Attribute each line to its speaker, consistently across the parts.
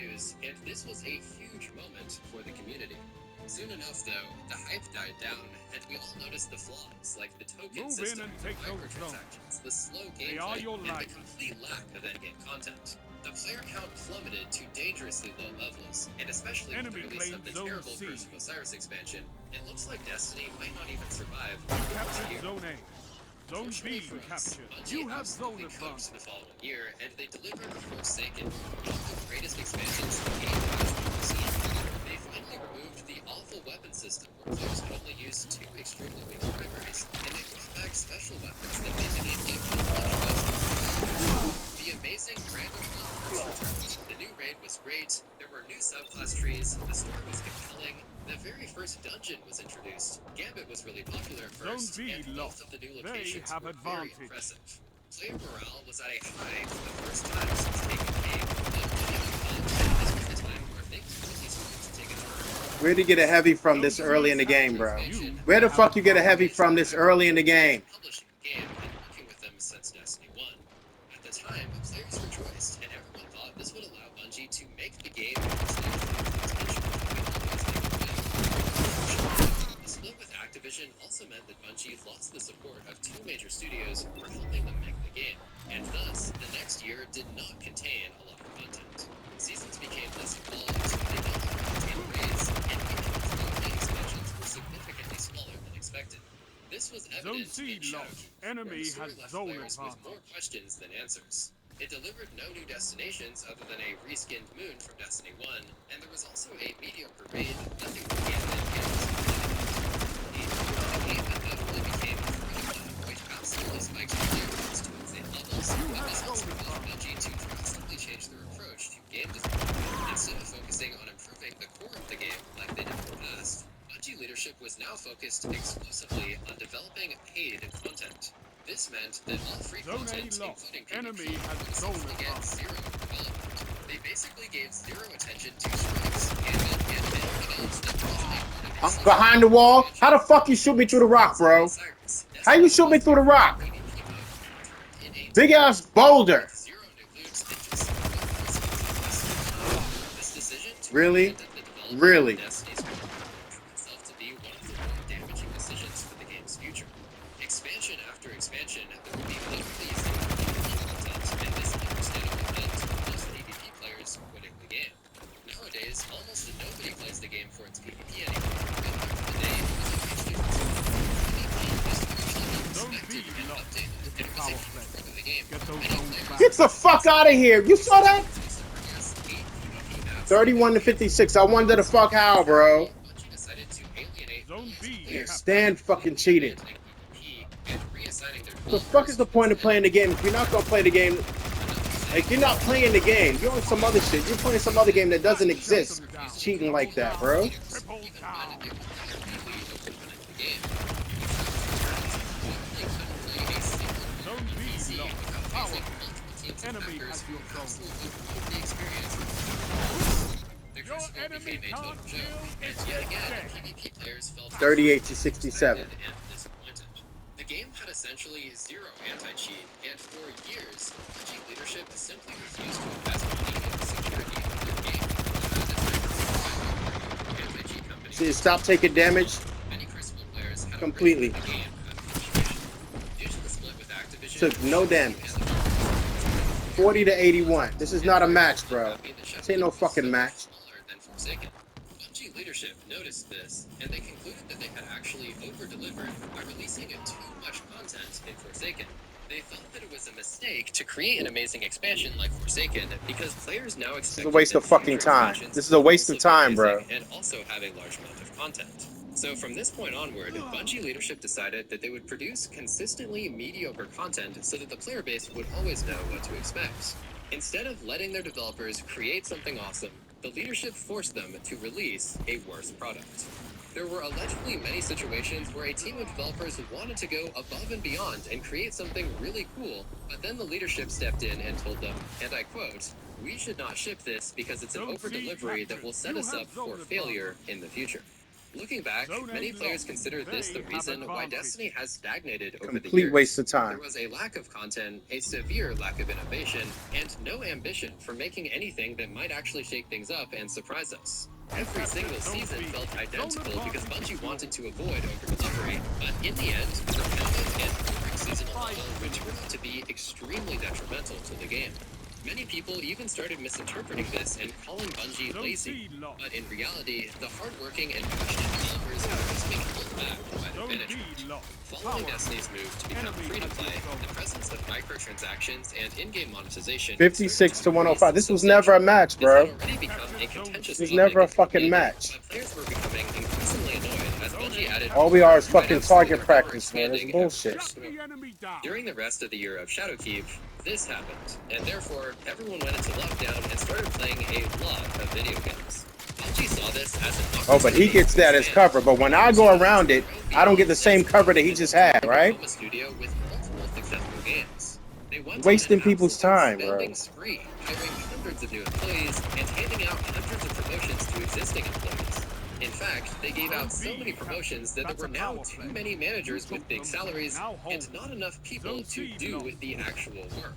Speaker 1: news, and this was a huge moment for the community. Soon enough, though, the hype died down, and we all noticed the flaws, like the token system, microtransactions, the slow gameplay, and the complete lack of endgame content. The player count plummeted to dangerously low levels, and especially with the release of the terrible Curse of Osiris expansion, it looks like Destiny might not even survive the year.
Speaker 2: Zone A. Zone B captured.
Speaker 1: You have zone advantage the following year, and they delivered Forsaken, one of the greatest expansions the game has ever seen. They finally removed the awful weapon system where players could only use 2 extremely weak primaries, and they brought back special weapons that made the game much better. The amazing random perks returned. The new raid was great, there were new subclass trees, the story was compelling, the very first dungeon was introduced. Gambit was really popular at first, and both of the new locations were very impressive. Player morale was at a high for the first time since taking the game, but this was the time where things really started to take a turn.
Speaker 3: Where'd you get a heavy from this early in the game, bro? Where the fuck you get a heavy from this early in the game?
Speaker 1: Publishing the game and working with them since Destiny 1. At the time, players rejoiced, and everyone thought this would allow Bungie to make the game Activision also meant that Bungie lost the support of 2 major studios for helping them make the game, and thus, the next year did not contain a lot of content. Seasons became less involved, they no longer contained raids, and even expansions were significantly smaller than expected. This was evident in Shadowkeep, where the story left players with more questions than answers. It delivered no new destinations other than a reskinned moon from Destiny 1, and there was also a mediocre raid, nothing for Gambit, the game that notably became which absolutely spiked the players to insane levels, but this also caused Bungie to drastically change their approach to game design. Instead of focusing on improving the core of the game like they did in the past, Bungie leadership was now focused exclusively on developing paid content. This meant that all free content, including PvP, would essentially get 0 development. They basically gave 0 attention to strikes, and anything else that
Speaker 3: I'm behind the wall? How the fuck you shoot me through the rock, bro? How you shoot me through the rock? Big ass boulder. Really? Really?
Speaker 1: To be one of the more damaging decisions for the game's future. Expansion after expansion, there will be literally content, and this understandable meant most PvP players quitting the game. Nowadays, almost nobody plays the game for its PvP anymore. But back in the day, it was a huge difference. PvP was actually expected and updated, and it was a huge part of the game.
Speaker 3: Get the fuck out of here! You saw that? 31 to 56. I wonder the fuck how, bro. Stand fucking cheating. What the fuck is the point of playing the game if you're not gonna play the game? Like, you're not playing the game. You're on some other shit. You're playing some other game that doesn't exist. Cheating like that, bro.
Speaker 2: Enemy has your
Speaker 1: Your enemy became a total joke, and yet again, PvP players felt
Speaker 3: 38 to 67.
Speaker 1: and disappointed. The game had essentially 0 anti-cheat, and for years, Bungie leadership simply refused to invest money in the security of their game. Anti-cheat companies.
Speaker 3: See, stop taking damage.
Speaker 1: Many Crucible players had
Speaker 3: Completely.
Speaker 1: the game due to the split with Activision.
Speaker 3: Took no damage. 40 to 81. This is not a match, bro. This ain't no fucking match.
Speaker 1: Forsaken. Bungie leadership noticed this, and they concluded that they had actually over-delivered by releasing too much content in Forsaken. They felt that it was a mistake to create an amazing expansion like Forsaken because players now expect
Speaker 3: This is a waste of fucking time. This is a waste of time, bro.
Speaker 1: And also have a large amount of content. So from this point onward, Bungie leadership decided that they would produce consistently mediocre content so that the player base would always know what to expect. Instead of letting their developers create something awesome, the leadership forced them to release a worse product. There were allegedly many situations where a team of developers wanted to go above and beyond and create something really cool, but then the leadership stepped in and told them, and I quote, "We should not ship this because it's an over-delivery that will set us up for failure in the future." Looking back,
Speaker 2: Zone
Speaker 1: many
Speaker 2: A
Speaker 1: players
Speaker 2: lost.
Speaker 1: consider this
Speaker 2: They
Speaker 1: the
Speaker 2: have
Speaker 1: reason why
Speaker 2: advantage.
Speaker 1: Destiny has stagnated over the
Speaker 3: Complete
Speaker 1: years.
Speaker 3: waste of
Speaker 1: There
Speaker 3: time.
Speaker 1: was a lack of content, a severe lack of innovation, and no ambition for making anything that might actually shake things up and surprise us. Every single season felt identical because Bungie wanted to avoid over-delivery, but in the end, the repetitive and boring seasonal model would turn out to be extremely detrimental to the game. Many people even started misinterpreting this and calling Bungie
Speaker 2: Zone
Speaker 1: lazy.
Speaker 2: C lost.
Speaker 1: But in reality, the hardworking and passionate developers have just been held back by their
Speaker 2: Zone
Speaker 1: management.
Speaker 2: D lost.
Speaker 1: Following Destiny's move to become
Speaker 2: Enemy
Speaker 1: free-to-play,
Speaker 2: has been
Speaker 1: the presence of microtransactions and in-game monetization
Speaker 3: 56 to 105. This was never a match,
Speaker 1: This
Speaker 3: bro.
Speaker 1: had already become a contentious
Speaker 3: This was
Speaker 1: topic
Speaker 3: never a
Speaker 1: in the
Speaker 3: fucking
Speaker 1: community,
Speaker 3: match.
Speaker 1: but players were becoming increasingly annoyed as Bungie added
Speaker 3: All we are is
Speaker 1: more
Speaker 3: fucking
Speaker 1: items
Speaker 3: target
Speaker 1: to their
Speaker 3: practice, man. It's
Speaker 1: ever-expanding
Speaker 3: bullshit.
Speaker 2: Shut the enemy down.
Speaker 1: During the rest of the year of Shadowkeep, this happened, and therefore everyone went into lockdown and started playing a lot of video games. Bungie saw this as an opportunity.
Speaker 3: Oh, but he gets that as cover. But when I go around it, I don't get the same cover that he just had, right?
Speaker 1: A studio with multiple successful games. They went
Speaker 3: Wasting
Speaker 1: on an
Speaker 3: people's
Speaker 1: absolute
Speaker 3: time, bro.
Speaker 1: spending spree, hiring hundreds of new employees and handing out hundreds of promotions to existing employees. In fact, they gave out so many promotions that there were now too many managers with big salaries and not enough people to do the actual work.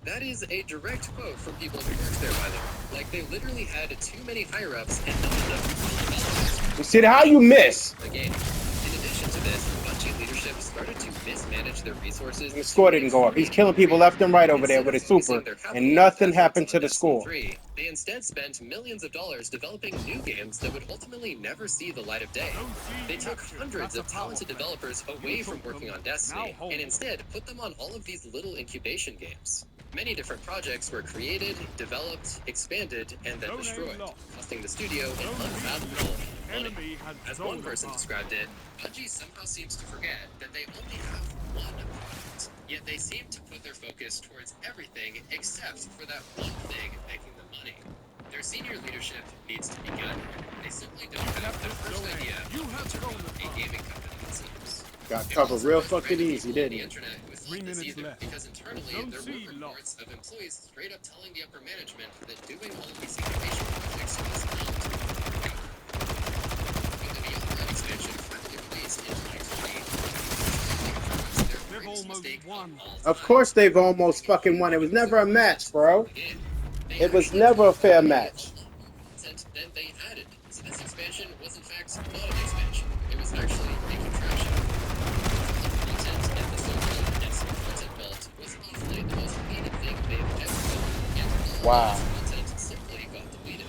Speaker 1: That is a direct quote from people who worked there, by the way. Like, they literally had too many higher-ups and not enough people developers.
Speaker 3: You see how you miss?
Speaker 1: The game. In addition to this, Bungie leadership started to mismanage their resources.
Speaker 3: The score didn't go up. He's killing people left and right over there with his super, and nothing happened to the score.
Speaker 1: They instead spent millions of dollars developing new games that would ultimately never see the light of day. They took hundreds of talented developers away from working on Destiny and instead put them on all of these little incubation games. Many different projects were created, developed, expanded, and then destroyed, costing the studio an unfathomable money.
Speaker 2: Enemy has
Speaker 1: As
Speaker 2: zone
Speaker 1: one person
Speaker 2: advantage.
Speaker 1: described it, Bungie somehow seems to forget that they only have one product, yet they seem to put their focus towards everything except for that one thing making them money. Their senior leadership needs to be guided. They simply don't have the first idea
Speaker 2: You
Speaker 1: of how
Speaker 2: have
Speaker 1: to
Speaker 2: zone
Speaker 1: run a
Speaker 2: advantage.
Speaker 1: gaming company, it seems.
Speaker 3: Got
Speaker 1: It
Speaker 3: covered
Speaker 1: also
Speaker 3: real
Speaker 1: was
Speaker 3: fucking
Speaker 1: random
Speaker 3: easy,
Speaker 1: people on
Speaker 3: didn't
Speaker 1: the
Speaker 3: it?
Speaker 1: internet who thought
Speaker 2: 3
Speaker 1: this
Speaker 2: minutes
Speaker 1: either,
Speaker 2: left.
Speaker 1: because internally
Speaker 2: Zone
Speaker 1: there
Speaker 2: C
Speaker 1: were
Speaker 2: lost.
Speaker 1: reports of employees straight up telling the upper management that doing all of these incubation projects was not good. When the Beyond expansion finally released in 2020, their
Speaker 2: They've
Speaker 1: greatest
Speaker 2: almost
Speaker 1: mistake
Speaker 2: won.
Speaker 1: of all
Speaker 3: Of course they've almost fucking won. It was never a match, bro. It was never a fair match.
Speaker 1: Then they added. So this expansion was in fact not an expansion. It was actually a contraction. The content and the so-called Destiny content vault was easily the most hated thing they've ever done. And all
Speaker 3: Wow.
Speaker 1: of this content simply got deleted.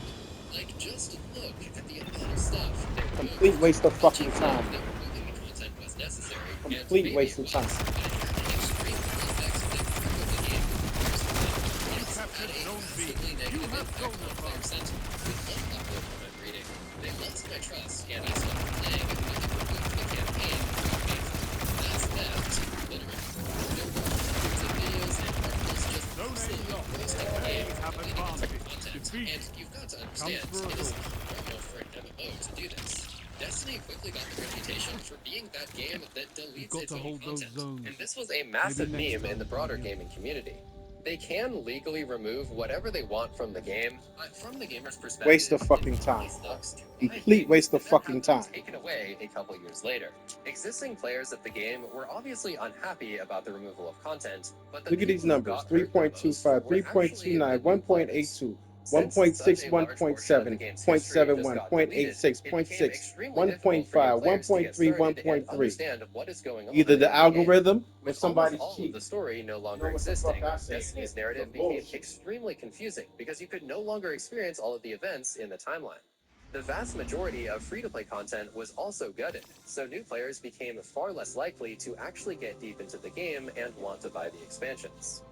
Speaker 1: Like, just look at the amount of stuff they removed.
Speaker 3: Complete waste of fucking
Speaker 1: Bungie
Speaker 3: time.
Speaker 1: felt that removing the content was necessary. and
Speaker 3: Complete
Speaker 1: maybe
Speaker 3: waste
Speaker 1: it
Speaker 3: of time.
Speaker 1: was, but it had an extreme effect that crippled the game. Here's the thing. It's had a
Speaker 2: Zone B.
Speaker 1: massively negative
Speaker 2: You have
Speaker 1: impact
Speaker 2: zone
Speaker 1: on player
Speaker 2: advantage.
Speaker 1: sentiment. With one upload comment reading, they lost my trust and I stopped playing when they removed the campaign from the game. That's theft, literally. There were hundreds of videos and articles just
Speaker 2: Zone A
Speaker 1: absolutely
Speaker 2: lost.
Speaker 1: roasting the game
Speaker 2: They have
Speaker 1: for deleting its
Speaker 2: advantage.
Speaker 1: content.
Speaker 2: Defeat.
Speaker 1: And you've got to understand,
Speaker 2: through
Speaker 1: it
Speaker 2: a
Speaker 1: is
Speaker 2: door.
Speaker 1: not normal for an MMO to do this. Destiny quickly got the reputation for being that game that deletes
Speaker 2: got
Speaker 1: its
Speaker 2: to
Speaker 1: own
Speaker 2: hold those
Speaker 1: content.
Speaker 2: zones.
Speaker 1: And this was a massive
Speaker 2: Maybe next
Speaker 1: meme in
Speaker 2: time,
Speaker 1: the broader
Speaker 2: Bungie.
Speaker 1: gaming community. They can legally remove whatever they want from the game, but from the gamer's perspective,
Speaker 3: Waste of fucking
Speaker 1: it
Speaker 3: time.
Speaker 1: really sucks to buy
Speaker 3: Complete
Speaker 1: things
Speaker 3: waste of
Speaker 1: that then
Speaker 3: fucking
Speaker 1: have them
Speaker 3: time.
Speaker 1: taken away a couple years later. Existing players of the game were obviously unhappy about the removal of content, but the
Speaker 3: Look at these
Speaker 1: people who
Speaker 3: numbers.
Speaker 1: got hurt the most
Speaker 3: 3.25,
Speaker 1: were actually
Speaker 3: 3.29,
Speaker 1: the new players.
Speaker 3: 1.82,
Speaker 1: Since such a large portion of the
Speaker 3: 1.6,
Speaker 1: game's
Speaker 3: 1.7,
Speaker 1: history just
Speaker 3: 0.71,
Speaker 1: got deleted,
Speaker 3: 0.86,
Speaker 1: it became
Speaker 3: 0.6,
Speaker 1: extremely difficult for new
Speaker 3: 1.5,
Speaker 1: players to get
Speaker 3: 1.3,
Speaker 1: started and
Speaker 3: 1.3.
Speaker 1: understand what is going on
Speaker 3: Either
Speaker 1: in
Speaker 3: the
Speaker 1: game.
Speaker 3: algorithm or
Speaker 1: With
Speaker 3: somebody's
Speaker 1: almost all of the
Speaker 3: cheat.
Speaker 1: story no longer
Speaker 3: You know what the
Speaker 1: existing,
Speaker 3: fuck I say?
Speaker 1: Destiny's
Speaker 3: It's
Speaker 1: narrative
Speaker 3: some
Speaker 1: became
Speaker 3: bullshit.
Speaker 1: extremely confusing because you could no longer experience all of the events in the timeline. The vast majority of free-to-play content was also gutted, so new players became far less likely to actually get deep into the game and want to buy the expansions.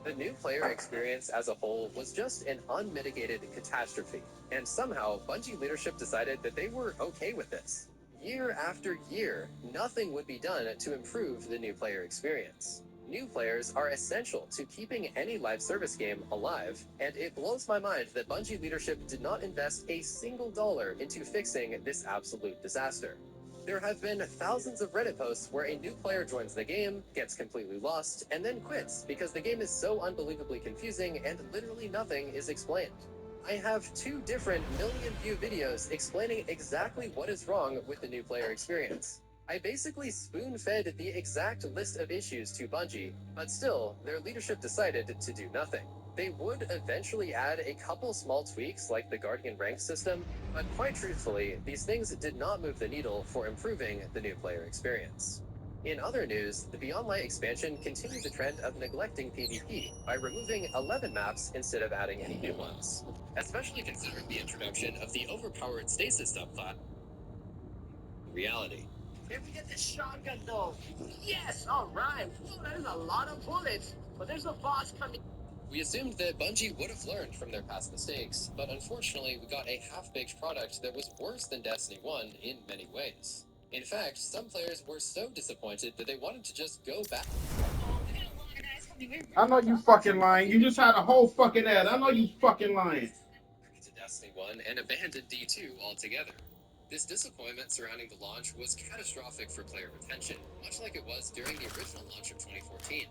Speaker 1: The new player experience as a whole was just an unmitigated catastrophe, and somehow Bungie leadership decided that they were okay with this. Year after year, nothing would be done to improve the new player experience. New players are essential to keeping any live service game alive, and it blows my mind that Bungie leadership did not invest a single dollar into fixing this absolute disaster. There have been thousands of Reddit posts where a new player joins the game, gets completely lost, and then quits because the game is so unbelievably confusing and literally nothing is explained. I have 2 different million-view videos explaining exactly what is wrong with the new player experience. I basically spoon-fed the exact list of issues to Bungie, but still, their leadership decided to do nothing. They would eventually add a couple small tweaks like the Guardian rank system, but quite truthfully, these things did not move the needle for improving the new player experience. In other news, the Beyond Light expansion continued the trend of neglecting PvP by removing 11 maps instead of adding any new ones. Especially considering the introduction of the overpowered stasis subclass reality.
Speaker 4: If we get this shotgun though, yes, alright. Whoa, that is a lot of bullets. But there's a boss coming.
Speaker 1: We assumed that Bungie would have learned from their past mistakes, but unfortunately we got a half-baked product that was worse than Destiny 1 in many ways. In fact, some players were so disappointed that they wanted to just go back
Speaker 3: I know you fucking lying. You just had a whole fucking ad. I know you fucking lying.
Speaker 1: to Destiny 1 and abandoned D2 altogether. This disappointment surrounding the launch was catastrophic for player retention, much like it was during the original launch of 2014.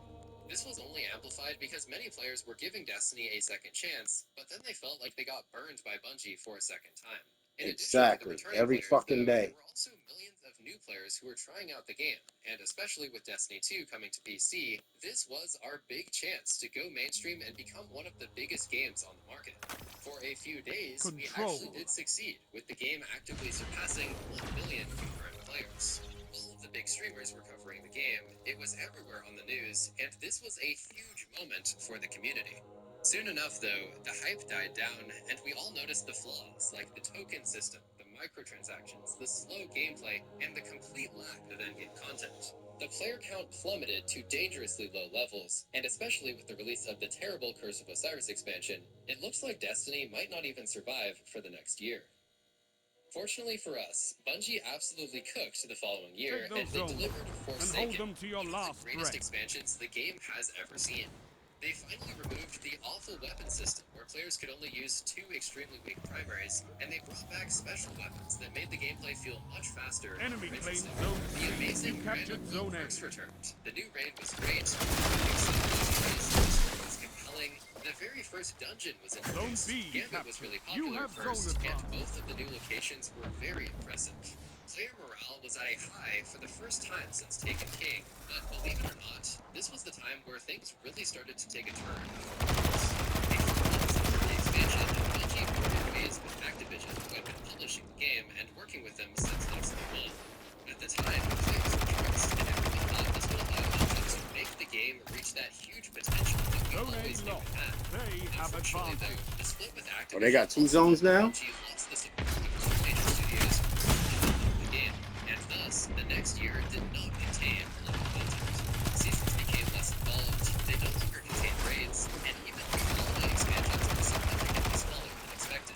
Speaker 1: This was only amplified because many players were giving Destiny a second chance, but then they felt like they got burned by Bungie for a second time. In addition to the
Speaker 3: Exactly.
Speaker 1: returning
Speaker 3: Every
Speaker 1: players,
Speaker 3: fucking
Speaker 1: though,
Speaker 3: day.
Speaker 1: there were also millions of new players who were trying out the game, and especially with Destiny 2 coming to PC, this was our big chance to go mainstream and become one of the biggest games on the market. For a few days, we actually did succeed, with the game actively surpassing 1 million concurrent players. All of the big streamers were covering the game, it was everywhere on the news, and this was a huge moment for the community. Soon enough, though, the hype died down, and we all noticed the flaws, like the token system, the microtransactions, the slow gameplay, and the complete lack of endgame content. The player count plummeted to dangerously low levels, and especially with the release of the terrible Curse of Osiris expansion, it looks like Destiny might not even survive for the next year. Fortunately for us, Bungie absolutely cooked the following year,
Speaker 2: Take those
Speaker 1: and they
Speaker 2: zones
Speaker 1: delivered
Speaker 2: and
Speaker 1: Forsaken,
Speaker 2: hold them to your
Speaker 1: one of
Speaker 2: last
Speaker 1: the greatest
Speaker 2: breath.
Speaker 1: expansions the game has ever seen. They finally removed the awful weapon system, where players could only use 2 extremely weak primaries, and they brought back special weapons that made the gameplay feel much faster and
Speaker 2: Enemy
Speaker 1: more
Speaker 2: claims
Speaker 1: interesting.
Speaker 2: Zone
Speaker 1: The
Speaker 2: C.
Speaker 1: amazing
Speaker 2: You
Speaker 1: Grand
Speaker 2: captured
Speaker 1: Elite
Speaker 2: Zone A.
Speaker 1: first returned. The new raid was great, the was compelling. The very first dungeon was introduced.
Speaker 2: Zone B
Speaker 1: Gambit was really
Speaker 2: captured. You
Speaker 1: popular
Speaker 2: have
Speaker 1: first,
Speaker 2: zone
Speaker 1: and
Speaker 2: advantage.
Speaker 1: both of the new locations were very impressive. Player morale was at a high for the first time since Taken King, but believe it or not, this was the time where things really started to take a turn. A few months after the expansion, Bungie parted ways with Activision, who had been publishing the game and working with them since Destiny 1. At the time, players were trust, and everyone thought this would allow Bungie to make the game reach that huge potential that we
Speaker 2: Zone A
Speaker 1: always knew
Speaker 2: lost.
Speaker 1: it had.
Speaker 2: They have
Speaker 1: Unfortunately,
Speaker 2: advantage.
Speaker 1: though, the split with Activision
Speaker 3: Oh, they got 2
Speaker 1: also
Speaker 3: zones
Speaker 1: meant
Speaker 3: now?
Speaker 1: Bungie lost the support of other major studios who were working on the game, and thus, the next year did not contain local content. Seasons became less involved, they no longer contained raids, and even the online expansions were significantly smaller than expected.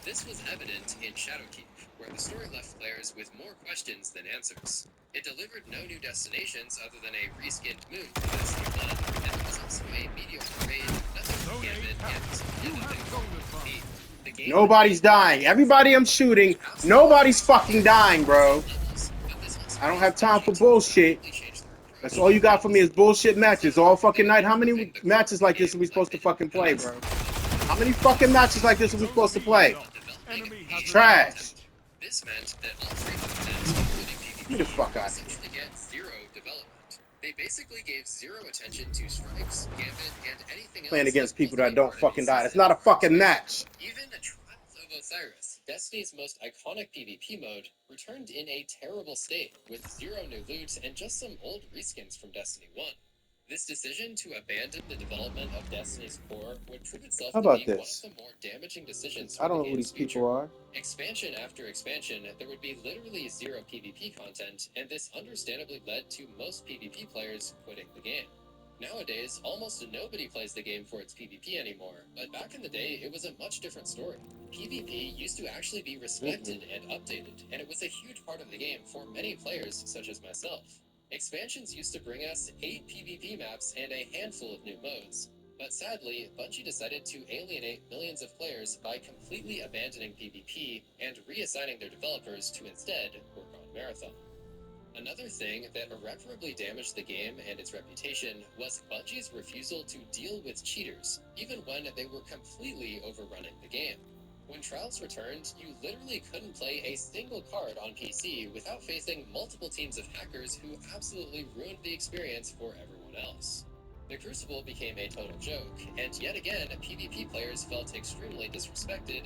Speaker 1: This was evident in Shadowkeep, where the story left players with more questions than answers. It delivered no new destinations other than a reskinned moon for Destiny 1, and there was also a mediocre raid, nothing
Speaker 2: Zone A
Speaker 1: Gambit,
Speaker 2: captured. You
Speaker 1: and
Speaker 2: have
Speaker 1: nothing
Speaker 2: zone
Speaker 1: for
Speaker 2: advantage.
Speaker 1: PvP. The game
Speaker 3: Nobody's dying. Everybody I'm shooting, nobody's fucking dying, bro.
Speaker 1: levels, but this also
Speaker 3: I don't
Speaker 1: caused
Speaker 3: have time for
Speaker 1: Bungie to
Speaker 3: bullshit.
Speaker 1: completely change their approach.
Speaker 3: That's all you got for me is bullshit matches all fucking night. How many matches like this are we supposed to fucking play, bro? How many fucking matches like this are we supposed to play?
Speaker 2: Enemy has
Speaker 3: Trash.
Speaker 1: This meant that all 3 contents, including PvP,
Speaker 3: Get the fuck out of here.
Speaker 1: essentially get 0 development. They basically gave 0 attention to strikes, Gambit, and anything else.
Speaker 3: Playing against
Speaker 1: that
Speaker 3: people
Speaker 1: wasn't
Speaker 3: that
Speaker 1: a
Speaker 3: don't
Speaker 1: part of
Speaker 3: fucking
Speaker 1: the
Speaker 3: die. It's
Speaker 1: season
Speaker 3: not a
Speaker 1: or
Speaker 3: fucking
Speaker 1: expansion.
Speaker 3: match.
Speaker 1: Even Trials of Osiris, Destiny's most iconic PvP mode, returned in a terrible state, with 0 new loot and just some old reskins from Destiny 1. This decision to abandon the development of Destiny's core would prove itself
Speaker 3: How
Speaker 1: to
Speaker 3: about
Speaker 1: be one
Speaker 3: this?
Speaker 1: of the more damaging decisions
Speaker 3: I
Speaker 1: for
Speaker 3: don't
Speaker 1: the
Speaker 3: know who
Speaker 1: game's
Speaker 3: these
Speaker 1: future.
Speaker 3: people are.
Speaker 1: Expansion after expansion, there would be literally 0 PvP content, and this understandably led to most PvP players quitting the game. Nowadays, almost nobody plays the game for its PvP anymore, but back in the day, it was a much different story. PvP used to actually be respected and updated, and it was a huge part of the game for many players such as myself. Expansions used to bring us 8 PvP maps and a handful of new modes. But sadly, Bungie decided to alienate millions of players by completely abandoning PvP and reassigning their developers to instead work on Marathon. Another thing that irreparably damaged the game and its reputation was Bungie's refusal to deal with cheaters, even when they were completely overrunning the game. When Trials returned, you literally couldn't play a single card on PC without facing multiple teams of hackers who absolutely ruined the experience for everyone else. The Crucible became a total joke, and yet again, PvP players felt extremely disrespected